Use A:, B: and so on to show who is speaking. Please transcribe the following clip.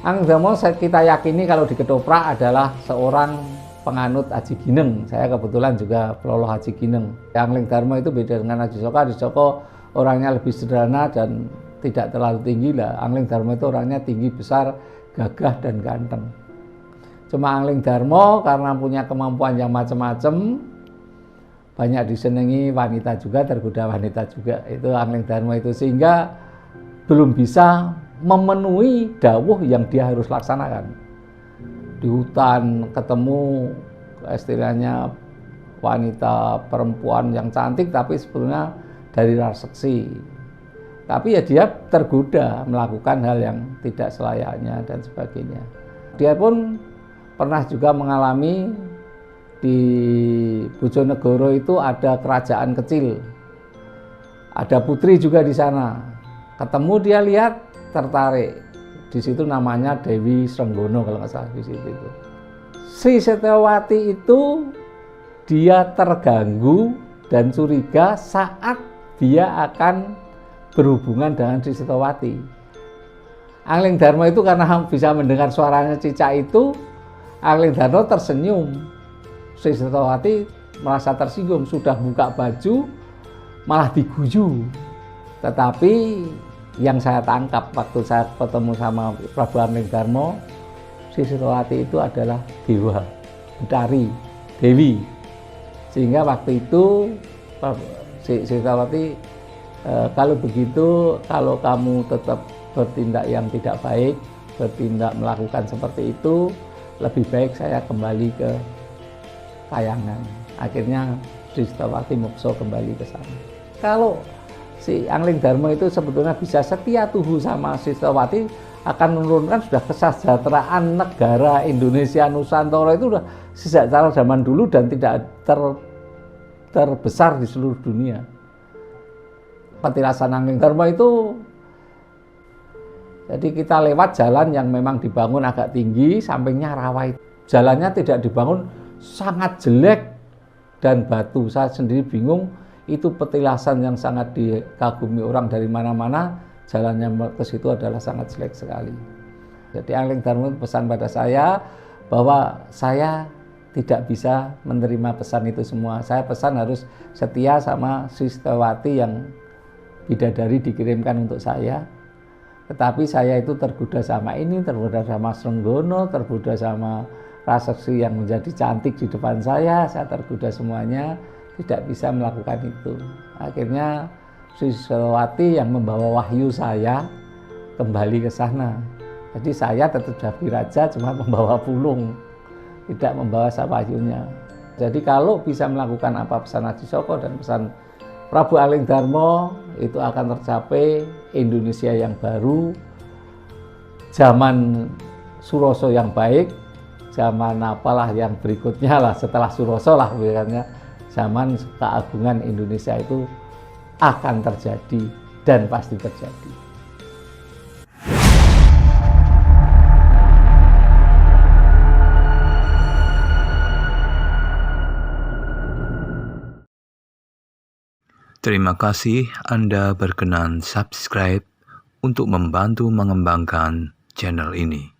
A: Angling Darmo kita yakini kalau di Ketoprak adalah seorang penganut Aji Gineng. Saya kebetulan juga peloloh Aji Gineng. Angling Darmo itu beda dengan Adi Soko. Adi Soko orangnya lebih sederhana dan tidak terlalu tinggi lah. Angling Darmo itu orangnya tinggi, besar, gagah dan ganteng. Cuma Angling Darmo karena punya kemampuan yang macam-macam, banyak disenangi wanita juga, tergoda wanita juga. Itu Angling Darmo itu, sehingga belum bisa memenuhi dawuh yang dia harus laksanakan. Di hutan ketemu istilahnya wanita perempuan yang cantik tapi sebetulnya dari ras seksi. Tapi ya dia tergoda melakukan hal yang tidak selayaknya dan sebagainya. Dia pun pernah juga mengalami di Bojonegoro itu ada kerajaan kecil. Ada putri juga di sana. Ketemu dia lihat, tertarik. Di situ namanya Dewi Srenggono kalau nggak salah di situ itu. Sri Setyowati itu dia terganggu dan curiga saat dia akan berhubungan dengan Sri Setyowati. Angling Darmo itu karena bisa mendengar suaranya cicak itu, Angling Darmo tersenyum. Sri Setyowati merasa tersinggung, sudah buka baju malah diguyu. Tetapi yang saya tangkap waktu saya ketemu sama Prabu Angling Darmo, Sri Setyowati itu adalah dewa, Betari, Dewi. Sehingga waktu itu Sri Setyowati, kalau begitu, kalau kamu tetap bertindak yang tidak baik, bertindak melakukan seperti itu, lebih baik saya kembali ke Kayangan. Akhirnya Sri Setyowati mukso kembali ke sana. Kalau si Angling Darmo itu sebetulnya bisa setia tuhu sama Sri Setyowati, akan menurunkan sudah kesejahteraan negara Indonesia Nusantara itu sudah sejak zaman dulu dan tidak terbesar di seluruh dunia. Petilasan Angling Darmo itu, jadi kita lewat jalan yang memang dibangun agak tinggi, sampingnya rawa. Jalannya tidak dibangun, sangat jelek dan batu. Saya sendiri bingung, itu petilasan yang sangat dikagumi orang dari mana-mana, jalannya ke situ adalah sangat jelek sekali. Jadi Angling Darmo pesan pada saya bahwa saya tidak bisa menerima pesan itu semua. Saya pesan harus setia sama Sri Setyowati yang bidadari dikirimkan untuk saya. Tetapi saya itu tergoda sama ini, tergoda sama Srenggono, tergoda sama Raseksi yang menjadi cantik di depan saya tergoda semuanya, tidak bisa melakukan itu. Akhirnya Sri Setyowati yang membawa wahyu saya kembali ke sana. Jadi saya tetap jadi raja, cuma membawa pulung, tidak membawa wahyunya. Jadi kalau bisa melakukan apa pesan Adi Soko dan pesan Prabu Angling Darmo, itu akan tercapai Indonesia yang baru, zaman Suroso yang baik, zaman apalah yang berikutnya lah setelah Suroso lah, bukannya zaman keagungan Indonesia itu akan terjadi dan pasti terjadi.
B: Terima kasih Anda berkenan subscribe untuk membantu mengembangkan channel ini.